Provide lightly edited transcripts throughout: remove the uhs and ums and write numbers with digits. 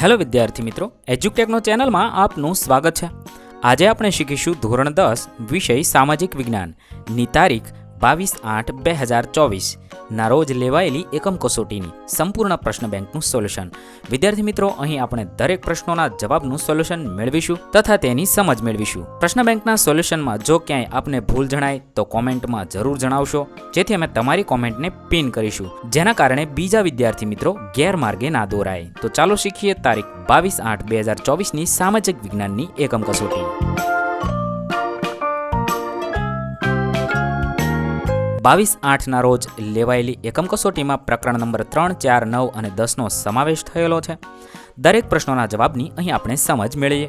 Hello વિદ્યાર્થી મિત્રો, એજ્યુટેકનો ચેનલમાં આપનું સ્વાગત છે। આજે આપણે શીખીશું ધોરણ 10 વિષય સામાજિક વિજ્ઞાનની તારીખ 22/8/2024 ના રોજ લેવાયેલી એકમ કસોટીની સંપૂર્ણ પ્રશ્ન બેંકનું સોલ્યુશન। વિદ્યાર્થી મિત્રો, અહીં આપણે દરેક પ્રશ્નોના જવાબનું સોલ્યુશન મેળવીશું તથા તેની સમજ મેળવીશું। પ્રશ્ન બેંકના સોલ્યુશનમાં જો ક્યાંય આપને ભૂલ જણાય તો કોમેન્ટમાં જરૂર જણાવશો, જેથી અમે તમારી કોમેન્ટને પિન કરીશું, જેના કારણે બીજા વિદ્યાર્થી મિત્રો ગેરમાર્ગે ના દોરાય। તો ચાલો શીખીએ તારીખ 22/8/2024ની સામાજિક વિજ્ઞાનની એકમ કસોટી। 22/8ના રોજ લેવાયેલી એકમ કસોટીમાં પ્રકરણ નંબર 3, 4, 9 અને 10નો સમાવેશ થયેલો છે। દરેક પ્રશ્નોના જવાબની અહીં આપણે સમજ મેળવીએ।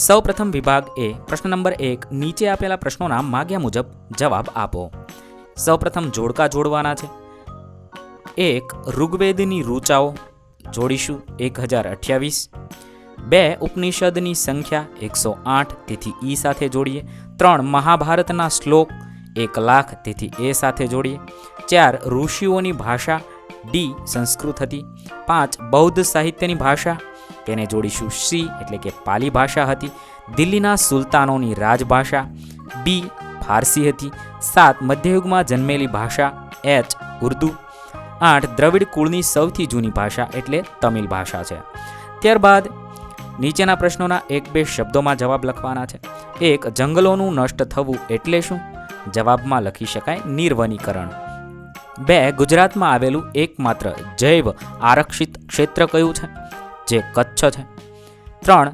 સૌપ્રથમ વિભાગ એ પ્રશ્ન નંબર 1, નીચે આપેલા પ્રશ્નોના માગ્યા મુજબ જવાબ આપો। સૌપ્રથમ જોડકા જોડવાના છે। 1. ઋગ્વેદની ઋચાઓ જોડીશું 1028। 2. ઉપનિષદની સંખ્યા 108, તેથી ઈ સાથે જોડીએ। 3. મહાભારતના શ્લોક 1,00,000, તેથી એ સાથે જોડીએ। 4. ઋષિઓની ભાષા ડી સંસ્કૃત હતી। 5. બૌદ્ધ સાહિત્યની ભાષા, તેને જોડીશું સી એટલે કે પાલી ભાષા હતી। દિલ્હીના સુલતાનોની રાજભાષા બી ફારસી હતી। 7. મધ્યયુગમાં જન્મેલી ભાષા એચ ઉર્દુ। 8. દ્રવિડ કુળની સૌથી જૂની ભાષા એટલે તમિલ ભાષા છે। ત્યારબાદ નીચેના પ્રશ્નોના 1-2 શબ્દોમાં જવાબ લખવાના છે। 1. જંગલોનું નષ્ટ થવું એટલે શું? જવાબમાં લખી શકાય નિર્વનીકરણ। 2. ગુજરાતમાં આવેલું એકમાત્ર જૈવ આરક્ષિત ક્ષેત્ર કયું છે? જે કચ્છ છે। 3.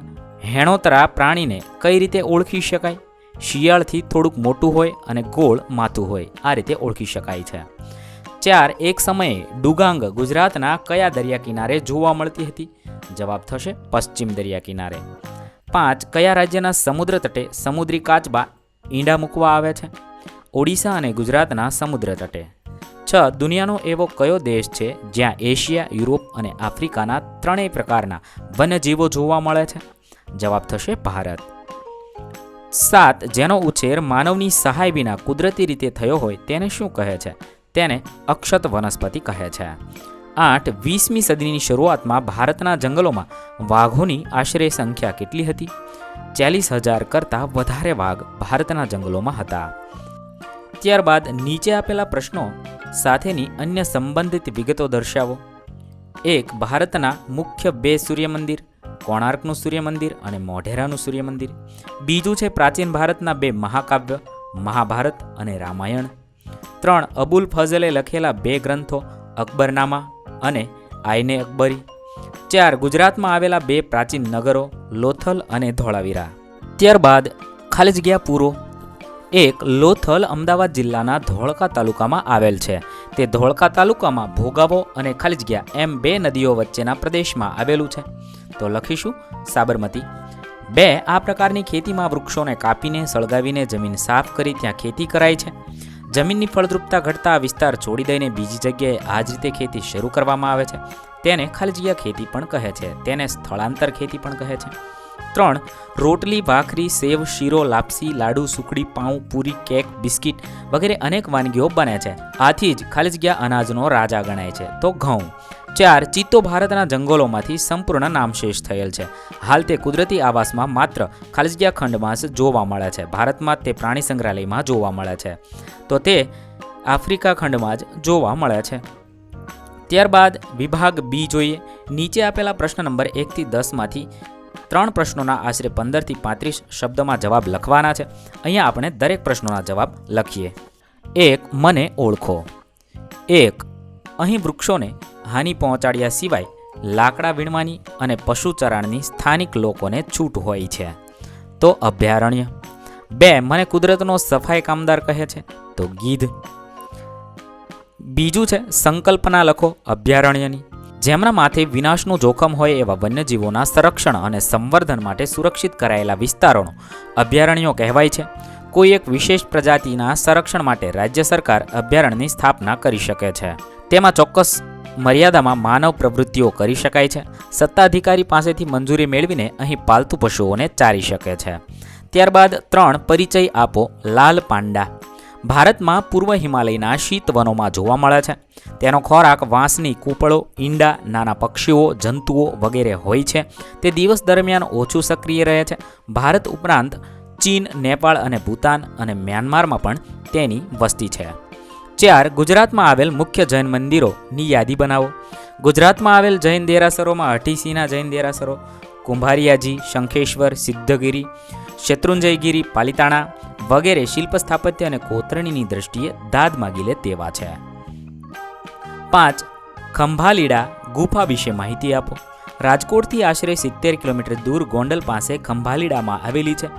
હેણોતરા પ્રાણીને કઈ રીતે ઓળખી શકાય? શિયાળથી થોડુંક મોટું હોય અને ગોળ માથું હોય, આ રીતે ઓળખી શકાય છે। 4. એક સમયે ડુગાંગ ગુજરાતના કયા દરિયા કિનારે જોવા મળતી હતી? જવાબ થશે પશ્ચિમ દરિયા કિનારે। 5. કયા રાજ્યના સમુદ્ર તટે સમુદ્રી કાચબા ઈંડા મૂકવા આવે છે? ઓડિશા અને ગુજરાતના સમુદ્ર તટે। 6. દુનિયાનો એવો કયો દેશ છે જ્યાં એશિયા, યુરોપ અને આફ્રિકાના ત્રણેય પ્રકારના વન્યજીવો જોવા મળે છે? જવાબ થશે ભારત। 7. જેનો ઉછેર માનવની સહાય વિના કુદરતી રીતે થયો હોય તેને શું કહે છે? તેને અક્ષત વનસ્પતિ કહે છે। 8. 20મી સદીની શરૂઆતમાં ભારતના જંગલોમાં વાઘોની આશરે સંખ્યા કેટલી હતી? 40,000 કરતાં વધારે વાઘ ભારતના જંગલોમાં હતા। ત્યારબાદ નીચે આપેલા પ્રશ્નો સાથેની અન્ય સંબંધિત વિગતો દર્શાવો। 1. ભારતના મુખ્ય 2 સૂર્યમંદિર, કોણાર્કનું સૂર્યમંદિર અને મોઢેરાનું સૂર્યમંદિર। બીજું છે પ્રાચીન ભારતના 2 મહાકાવ્ય, મહાભારત અને રામાયણ। 3. અબુલ ફઝલે લખેલા 2 ગ્રંથો, અકબરનામા અને આઈને અકબરી। 4. ગુજરાતમાં આવેલા 2 પ્રાચીન નગરો, લોથલ અને ધોળાવીરા। ત્યારબાદ ખાલી જગ્યા પૂરો। 1. લોથલ અમદાવાદ જિલ્લાના ધોળકા તાલુકામાં આવેલ છે। તે ધોળકા તાલુકામાં ભોગાવો અને ખાલી જગ્યા એમ 2 નદીઓ વચ્ચેના પ્રદેશમાં આવેલું છે, તો લખીશું સાબરમતી। 2. આ પ્રકારની ખેતીમાં વૃક્ષોને કાપીને સળગાવીને જમીન સાફ કરી ત્યાં ખેતી કરાય છે। જમીનની ફળદ્રુપતા ઘટતા આ વિસ્તાર છોડી દઈને બીજી જગ્યાએ આ જ રીતે ખેતી શરૂ કરવામાં આવે છે, તેને ખાલી જગ્યા ખેતી પણ કહે છે, તેને સ્થળાંતર ખેતી પણ કહે છે। 3. રોટલી, ભાખરી, સેવ, શીરો, લાપસી, લાડુ, સુખડી, પાઉં, પૂરી, કેક, બિસ્કિટ વગેરે અનેક વાનગીઓ બને છે, આથી જ ખાલી જગ્યા અનાજનો રાજા ગણાય છે, તો ઘઉં। 4. ચિત્તો ભારતના જંગલોમાંથી સંપૂર્ણ નામશેષ થયેલ છે, હાલ તે કુદરતી આવાસમાં માત્ર ખાલી જગ્યા ખંડમાં જ જોવા મળે છે, ભારતમાં તે પ્રાણી સંગ્રહાલયમાં જોવા મળે છે, તો તે આફ્રિકા ખંડમાં જ જોવા મળે છે। ત્યારબાદ વિભાગ બી જોઈએ। નીચે આપેલા પ્રશ્ન નંબર 1 થી 10 માંથી 3 પ્રશ્નોના આશરે 15 થી 35 શબ્દમાં જવાબ લખવાના છે। અહીંયા આપણે દરેક પ્રશ્નોના જવાબ લખીએ। 1. મને ઓળખો। 1. અહીં વૃક્ષોને હાનિ પહોંચાડ્યા સિવાય લાકડા વીણવાની અને પશુ ચરાણની સ્થાનિક લોકોને છૂટ હોય છે, તો અભયારણ્ય। 2. મને કુદરતનો સફાઈ કામદાર કહે છે, તો ગીધ। બીજું છે સંકલ્પના લખો અભયારણ્યની। જેમના માથે વિનાશનું જોખમ હોય એવા વન્યજીવોના સંરક્ષણ અને સંવર્ધન માટે સુરક્ષિત કરાયેલા વિસ્તારોનો અભયારણ્યો કહેવાય છે। કોઈ એક વિશેષ પ્રજાતિના સંરક્ષણ માટે રાજ્ય સરકાર અભયારણ્યની સ્થાપના કરી શકે છે, તેમાં ચોક્કસ મર્યાદામાં માનવ પ્રવૃત્તિઓ કરી શકાય છે। સત્તાધિકારી પાસેથી મંજૂરી મેળવીને અહીં પાલતુ પશુઓને ચારી શકે છે। ત્યારબાદ 3. પરિચય આપો લાલ પાંડા। ભારતમાં પૂર્વ હિમાલયના શીત વનોમાં જોવા મળે છે. તેનો ખોરાક વાંસની કૂપળો, ઈંડા, નાના પક્ષીઓ, જંતુઓ વગેરે હોય છે. તે દિવસ દરમિયાન ઓછું સક્રિય રહે છે. ભારત ઉપરાંત ચીન, નેપાળ અને ભૂતાન અને મ્યાનમારમાં પણ તેની વસ્તી છે. 4. ગુજરાતમાં આવેલ મુખ્ય જૈન મંદિરોની યાદી બનાવો. ગુજરાતમાં આવેલ જૈન દેરાસરોમાં અઠીસીના જૈન દેરાસરો, કુંભારિયાજી, શંખેશ્વર, સિદ્ધગીરી, શેત્રુંજયગીરી, પાલિતાણા વગેરે શિલ્પ સ્થાપત્ય અને કોતરણીની દ્રષ્ટિએ દાદ માગી લે તેવા છે. 5. ખંભાલીડા ગુફા વિશે માહિતી આપો. રાજકોટથી આશરે 70 કિલોમીટર દૂર ગોંડલ પાસે ખંભાલીડામાં આવેલી છે.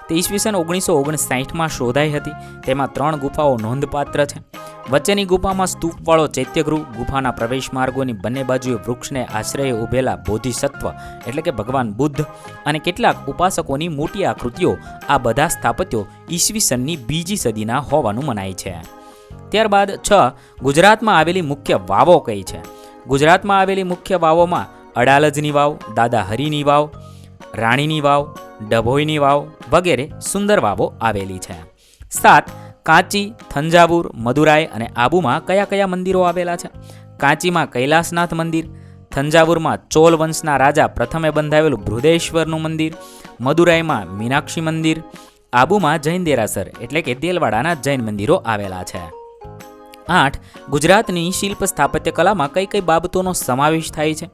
તે ઈસવીસન 1959માં શોધાઈ હતી. તેમાં 3 ગુફાઓ નોંધપાત્ર છે. વચ્ચેની ગુફામાં સ્તૂપવાળો ચૈત્યગૃહ, ગુફાના પ્રવેશ માર્ગોની બંને બાજુએ વૃક્ષને આશ્રયે ઉભેલા બોધિસત્વ એટલે કે ભગવાન બુદ્ધ અને કેટલાક ઉપાસકોની મોટી આકૃતિઓ, આ બધા સ્થાપત્યો ઈસવીસનની 2જી સદીના હોવાનું મનાય છે. ત્યારબાદ 6. ગુજરાતમાં આવેલી મુખ્ય વાવો કઈ છે. ગુજરાતમાં આવેલી મુખ્ય વાવોમાં અડાલજની વાવ, દાદા હરીની વાવ, રાણીની વાવ, ડભોઈની વાવ વગેરે સુંદર વાવો આવેલી છે. 7. કાંચી, થંજાવુર, મદુરાઈ અને આબુમાં કયા કયા મંદિરો આવેલા છે. કાંચીમાં કૈલાસનાથ મંદિર, થંજાવુરમાં ચોલ વંશના રાજા પ્રથમે બંધાવેલું બૃહદેશ્વરનું મંદિર, મદુરાઈમાં મીનાક્ષી મંદિર, આબુમાં જૈન દેરાસર એટલે કે દેલવાડાના જૈન મંદિરો આવેલા છે. 8. ગુજરાતની શિલ્પ સ્થાપત્ય કલામાં કઈ કઈ બાબતોનો સમાવેશ થાય છે.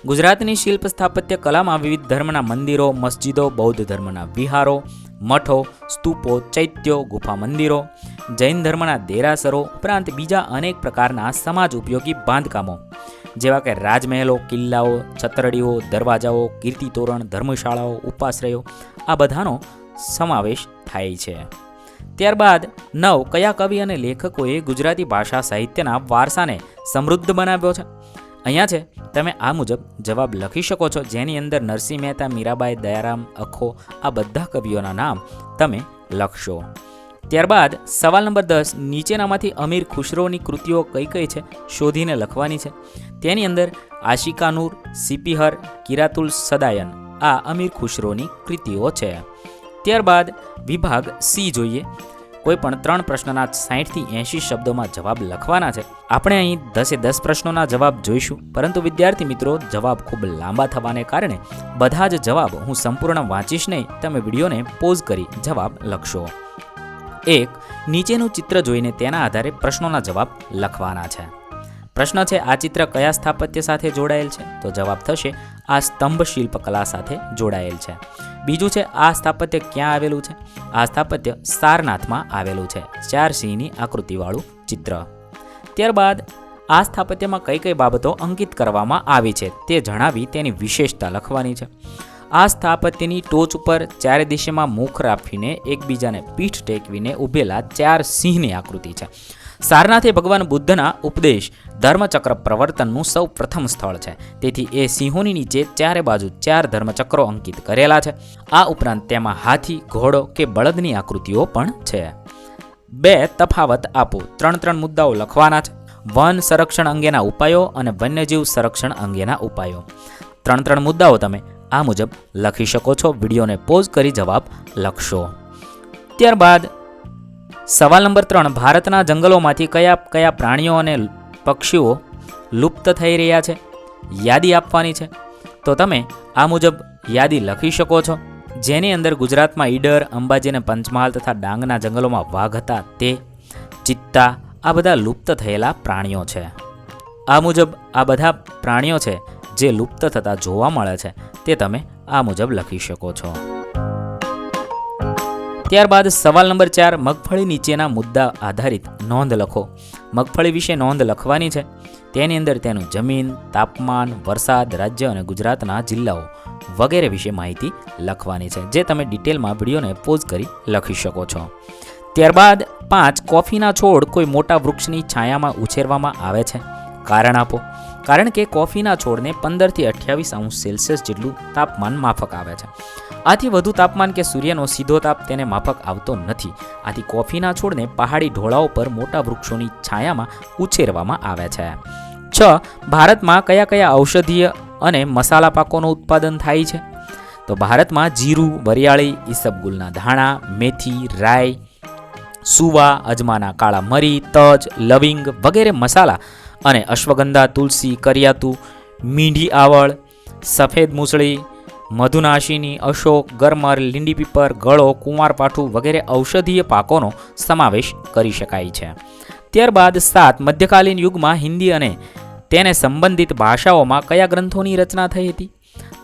ગુજરાતની શિલ્પ સ્થાપત્ય કલામાં વિવિધ ધર્મના મંદિરો, મસ્જિદો, બૌદ્ધ ધર્મના વિહારો, મઠો, સ્તૂપો, ચૈત્યો, ગુફા મંદિરો, જૈન ધર્મના દેરાસરો ઉપરાંત બીજા અનેક પ્રકારના સમાજ ઉપયોગી બાંધકામો જેવા કે રાજમહેલો, કિલ્લાઓ, છતરડીઓ, દરવાજાઓ, કીર્તિતોરણ, ધર્મશાળાઓ, ઉપાશ્રયો આ બધાનો સમાવેશ થાય છે. ત્યારબાદ 9. કયા કવિ અને લેખકોએ ગુજરાતી ભાષા સાહિત્યના વારસાને સમૃદ્ધ બનાવ્યો છે. અહીંયા છે તમે આ મુજબ જવાબ લખી શકો છો, જેની અંદર નરસિંહ મહેતા, મીરાબાઈ, દયારામ, અખો આ બધા કવિઓના નામ તમે લખશો. ત્યારબાદ સવાલ નંબર 10. નીચેનામાંથી અમીર ખુશરોની કૃતિઓ કઈ કઈ છે શોધીને લખવાની છે. તેની અંદર આશિકા નૂર, સિપિહર, કિરાતુલ સદાયન આ અમીર ખુશરોની કૃતિઓ છે. ત્યારબાદ વિભાગ સી જોઈએ. કોઈ પણ 3 પ્રશ્નના 60 થી 80 શબ્દોમાં જવાબ લખવાના છે. આપણે અહીં 10 પ્રશ્નોના જવાબ જોઈશું, પરંતુ વિદ્યાર્થી મિત્રો જવાબ ખૂબ લાંબા થવાને કારણે બધા જ જવાબ હું સંપૂર્ણ વાંચીશ નહીં. તમે વિડીયોને પોઝ કરી જવાબ લખશો. 1. નીચેનું ચિત્ર જોઈને તેના આધારે પ્રશ્નોના જવાબ લખવાના છે. પ્રશ્ન છે, આ ચિત્ર કયા સ્થાપત્ય સાથે જોડાયેલ છે? તો જવાબ થશે આ સ્તંભ શિલ્પકલા સાથે જોડાયેલ છે. બીજું છે, આ સ્થાપત્ય ક્યાં આવેલું છે? આ સ્થાપત્ય સારનાથમાં આવેલું છે. 4 સિંહની આકૃતિવાળું ચિત્ર. ત્યારબાદ આ સ્થાપત્યમાં કઈ કઈ બાબતો અંકિત કરવામાં આવી છે તે જણાવી તેની વિશેષતા લખવાની છે. આ સ્થાપત્યની ટોચ ઉપર 4 દિશામાં મુખ રાખીને એકબીજાને પીઠ ટેકવીને ઊભેલા 4 સિંહની આકૃતિ છે. સારનાથ એ ભગવાન બુદ્ધના ઉપદેશ ધર્મચક્ર પ્રવર્તનનું સૌ પ્રથમ સ્થળ છે. તેથી એ સિંહોની નીચે 4 બાજુ 4 ધર્મચક્રો અંકિત કરેલા છે. આ ઉપરાંત તેમાં હાથી, ઘોડો કે બળદની આકૃતિઓ પણ છે. 2. તફાવત આપો. 3 મુદ્દાઓ લખવાના છે. વન સંરક્ષણ અંગેના ઉપાયો અને વન્યજીવ સંરક્ષણ અંગેના ઉપાયો. 3 મુદ્દાઓ તમે આ મુજબ લખી શકો છો. વિડીયોને પોઝ કરી જવાબ લખશો. ત્યારબાદ સવાલ નંબર 3. ભારતના જંગલોમાંથી કયા કયા પ્રાણીઓ અને પક્ષીઓ લુપ્ત થઈ રહ્યા છે? યાદી આપવાની છે. તો તમે આ મુજબ યાદી લખી શકો છો, જેની અંદર ગુજરાતમાં ઈડર, અંબાજી અને પંચમહાલ તથા ડાંગના જંગલોમાં વાઘ હતા તે, ચિત્તા આ બધા લુપ્ત થયેલા પ્રાણીઓ છે. આ મુજબ આ બધા પ્રાણીઓ છે જે લુપ્ત થતા જોવા મળે છે તે તમે આ મુજબ લખી શકો છો. ત્યારબાદ સવાલ નંબર 4. મગફળી નીચેના મુદ્દા આધારિત નોંધ લખો. મગફળી વિશે નોંધ લખવાની છે. તેની અંદર તેનું જમીન, તાપમાન, વરસાદ, રાજ્ય અને ગુજરાતના જિલ્લાઓ વગેરે વિશે માહિતી લખવાની છે, જે તમે ડિટેલમાં વિડીયોને પોઝ કરી લખી શકો છો. ત્યારબાદ 5. કોફીના છોડ કોઈ મોટા વૃક્ષની છાયામાં ઉછેરવામાં આવે છે. કારણ આપો. કારણ કે કોફીના છોડને 15 થી 28 અંશ સેલ્સિયસ જેટલું તાપમાન માફક આવે છે. આથી વધુ તાપમાન કે સૂર્યનો સીધો તાપ તેને માફક આવતો નથી. આથી કોફીના છોડને પહાડી ઢોળાવ પર મોટા વૃક્ષોની છાયામાં ઉછેરવામાં આવે છે. 6. ભારતમાં કયા કયા ઔષધીય અને મસાલા પાકોનું ઉત્પાદન થાય છે? તો ભારતમાં જીરું, વરિયાળી, ઈસબગુલના ધાણા, મેથી, રાઈ સુવા, અજમાના કાળા મરી, તજ, લવિંગ વગેરે મસાલા અને અશ્વગંધા, તુલસી, કરિયાતું, મીંઢી આવળ, સફેદ મૂસળી, મધુનાશિની, અશોક, ગરમર, લીંડી પીપર, ગળો, કુંવારપાઠું વગેરે ઔષધીય પાકોનો સમાવેશ કરી શકાય છે. ત્યારબાદ 7 મધ્યકાલીન યુગમાં હિન્દી અને તેને સંબંધિત ભાષાઓમાં કયા ગ્રંથોની રચના થઈ હતી?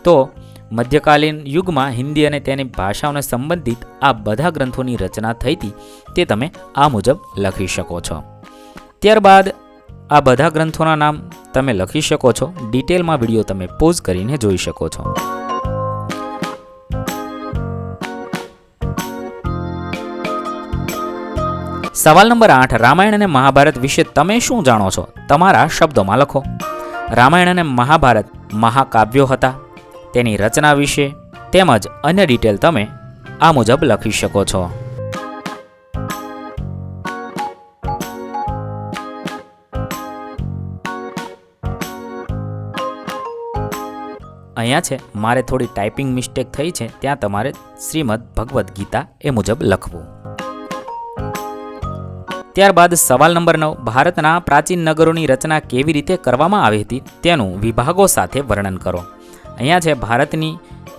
તો મધ્યકાલીન યુગમાં હિન્દી અને તેની ભાષાઓને સંબંધિત આ બધા ગ્રંથોની રચના થઈ હતી તે તમે આ મુજબ લખી શકો છો. ત્યારબાદ આ બધા ગ્રંથોના નામ તમે લખી શકો છો. ડિટેલમાં વિડીયો તમે પોઝ કરીને જોઈ શકો છો. સવાલ નંબર 8. રામાયણ અને મહાભારત વિશે તમે શું જાણો છો? તમારા શબ્દોમાં લખો. રામાયણ અને મહાભારત મહાકાવ્યો હતા. તેની રચના વિશે તેમજ અન્ય ડિટેલ તમે આ મુજબ લખી શકો છો. અહીંયા છે મારે થોડી ટાઈપિંગ મિસ્ટેક થઈ છે, ત્યાં તમારે શ્રીમદ ભગવદ્ ગીતા એ મુજબ લખવું. ત્યારબાદ સવાલ નંબર 9. ભારતના પ્રાચીન નગરોની રચના કેવી રીતે કરવામાં આવી હતી તેનું વિભાગો સાથે વર્ણન કરો. અહીંયા છે ભારતની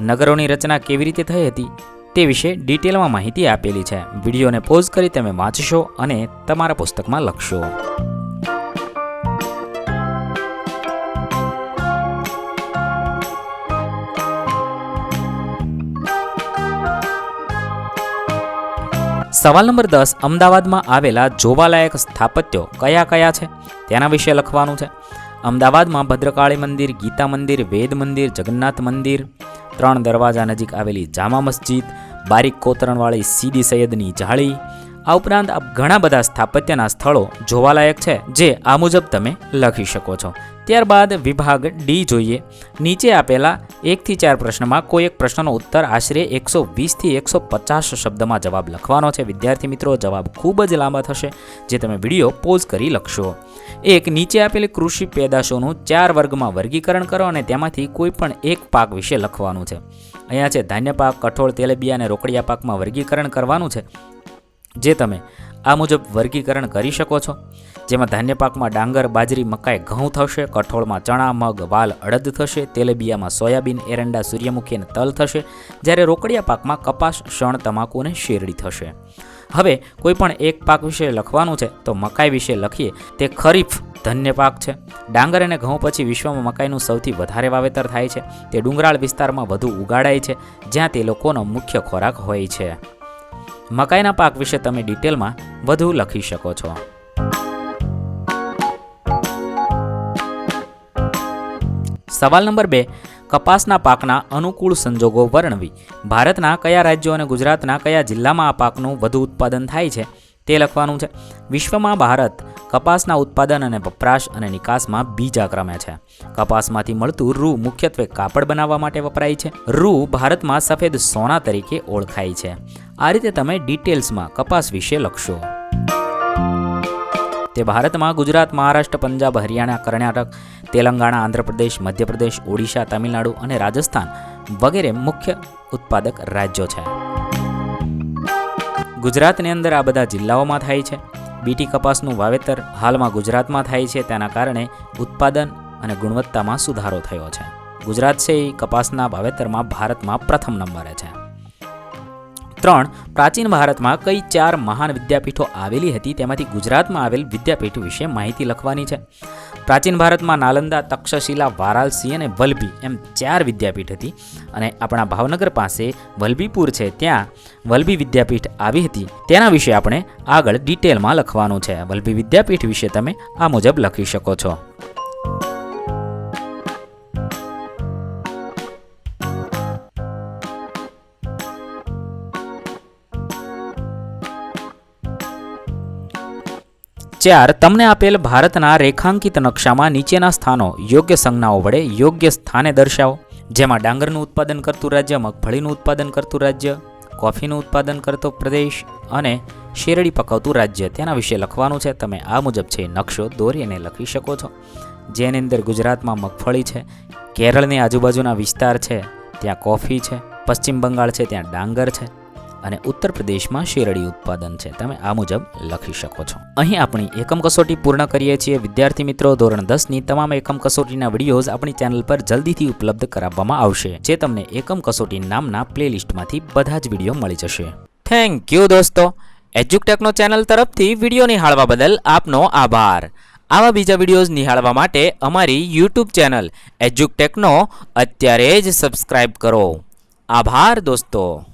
નગરોની રચના કેવી રીતે થઈ હતી તે વિશે ડિટેલમાં માહિતી આપેલી છે. વિડીયોને પોઝ કરી તમે વાંચશો અને તમારા પુસ્તકમાં લખશો. સવાલ નંબર 10. અમદાવાદમાં આવેલા જોવાલાયક સ્થાપત્યો કયા કયા છે તેના વિશે લખવાનું છે. અમદાવાદમાં ભદ્રકાળી મંદિર, ગીતા મંદિર, વેદ મંદિર, જગન્નાથ મંદિર, 3 દરવાજા નજીક આવેલી જામા મસ્જિદ, બારીક કોતરણવાળી સીદી સૈયદની જાળી, આ ઉપરાંત ઘણા બધા સ્થાપત્યના સ્થળો જોવાલાયક છે જે આ મુજબ તમે લખી શકો છો. ત્યારબાદ વિભાગ ડી જોઈએ. નીચે આપેલા 1 થી 4 પ્રશ્નમાં કોઈ એક પ્રશ્નનો ઉત્તર આશરે 120 થી 150 શબ્દમાં જવાબ લખવાનો છે. વિદ્યાર્થી મિત્રો, જવાબ ખૂબ જ લાંબા થશે જે તમે વિડીયો પોઝ કરી લખશો. 1. નીચે આપેલી કૃષિ પેદાશોનું 4 વર્ગમાં વર્ગીકરણ કરો અને તેમાંથી કોઈ પણ એક પાક વિશે લખવાનું છે. અહીંયા છે ધાન્ય પાક, કઠોળ, તેલીબિયા અને રોકડિયા પાકમાં વર્ગીકરણ કરવાનું છે જે તમે આ મુજબ વર્ગીકરણ કરી શકો છો. જેમાં ધાન્ય પાકમાં ડાંગર, બાજરી, મકાઈ, ઘઉં થશે, કઠોળમાં ચણા, મગ, વાલ, અડદ થશે, તેલીબિયામાં સોયાબીન, એરંડા, સૂર્યમુખી અને તલ થશે, જ્યારે રોકડિયા પાકમાં કપાસ, શણ, તમાકુ અને શેરડી થશે. હવે કોઈ પણ એક પાક વિશે લખવાનું છે તો મકાઈ વિશે લખીએ. તે ખરીફ ધાન્ય પાક છે. ડાંગર અને ઘઉં પછી વિશ્વમાં મકાઈનું સૌથી વધારે વાવેતર થાય છે. તે ડુંગરાળ વિસ્તારમાં વધુ ઉગાડાય છે જ્યાં તે લોકોનો મુખ્ય ખોરાક હોય છે. મકાઈના પાક વિશે તમે ડિટેલમાં વધુ લખી શકો છો. સવાલ નંબર 2. કપાસના પાકના અનુકૂળ સંજોગો વર્ણવી. ભારતના કયા રાજ્યો અને ગુજરાતના કયા જિલ્લામાં આ પાકનું વધુ ઉત્પાદન થાય છે તે લખવાનું છે. વિશ્વમાં ભારત કપાસના ઉત્પાદન અને વપરાશ અને નિકાસમાં બીજા ક્રમે છે. કપાસમાંથી મળતું રૂ મુખ્યત્વે કાપડ બનાવવા માટે વપરાય છે. રૂ ભારતમાં સફેદ સોના તરીકે ઓળખાય છે. આ રીતે તમે ડિટેલ્સમાં કપાસ વિશે લખશો. તે ભારતમાં ગુજરાત, મહારાષ્ટ્ર, પંજાબ, હરિયાણા, કર્ણાટક, તેલંગાણા, આંધ્રપ્રદેશ, મધ્યપ્રદેશ, ઓડિશા, તમિલનાડુ અને રાજસ્થાન વગેરે મુખ્ય ઉત્પાદક રાજ્યો છે. ગુજરાતની અંદર આ બધા જિલ્લાઓમાં થાય છે. બીટી કપાસનું વાવેતર હાલમાં ગુજરાતમાં થાય છે. તેના કારણે ઉત્પાદન અને ગુણવત્તામાં સુધારો થયો છે. ગુજરાત છે એ કપાસના વાવેતરમાં ભારતમાં પ્રથમ નંબરે છે. 3. પ્રાચીન ભારતમાં કઈ 4 મહાન વિદ્યાપીઠો આવેલી હતી તેમાંથી ગુજરાતમાં આવેલ વિદ્યાપીઠ વિશે માહિતી લખવાની છે. પ્રાચીન ભારતમાં નાલંદા, તક્ષશિલા, વારાણસી અને વલભી એમ 4 વિદ્યાપીઠ હતી અને આપણા ભાવનગર પાસે વલભીપુર છે ત્યાં વલભી વિદ્યાપીઠ આવી હતી. તેના વિશે આપણે આગળ ડિટેલમાં લખવાનું છે. વલભી વિદ્યાપીઠ વિશે તમે આ મુજબ લખી શકો છો. તમને આપેલ ભારતના રેખાંકિત નકશામાં નીચેના સ્થાનો યોગ્ય સંજ્ઞાઓ વડે યોગ્ય સ્થાને દર્શાવો. જેમાં ડાંગરનું ઉત્પાદન કરતું રાજ્ય, મગફળીનું ઉત્પાદન કરતું રાજ્ય, કોફીનું ઉત્પાદન કરતો પ્રદેશ અને શેરડી પકવતું રાજ્ય તેના વિશે લખવાનું છે. તમે આ મુજબ છે નકશો દોરીને લખી શકો છો. જેની અંદર ગુજરાતમાં મગફળી છે, કેરળની આજુબાજુના વિસ્તાર છે ત્યાં કોફી છે, પશ્ચિમ બંગાળ છે ત્યાં ડાંગર છે, અને ઉત્તર પ્રદેશમાં શેરડી ઉત્પાદન છે. તમે આ મુજબ લખી શકો છો. અહીં આપણી એકમ કસોટી પૂર્ણ કરીએ છીએ. વિદ્યાર્થી મિત્રો, ધોરણ 10ની તમામ એકમ કસોટીના વિડીયોઝ આપણી ચેનલ પર જલ્દીથી ઉપલબ્ધ કરાવવામાં આવશે, જે તમને એકમ કસોટી નામના પ્લેલિસ્ટમાંથી બધા જ વિડીયો મળી જશે. થેન્ક યુ દોસ્તો. એજ્યુકટેકનો ચેનલ તરફથી વિડીયો નિહાળવા બદલ આપનો આભાર. આવા બીજા વિડીયોઝ નિહાળવા માટે અમારી યુટ્યુબ ચેનલ એજ્યુકટેકનો અત્યારે જ સબસ્ક્રાઇબ કરો. આભાર દોસ્તો.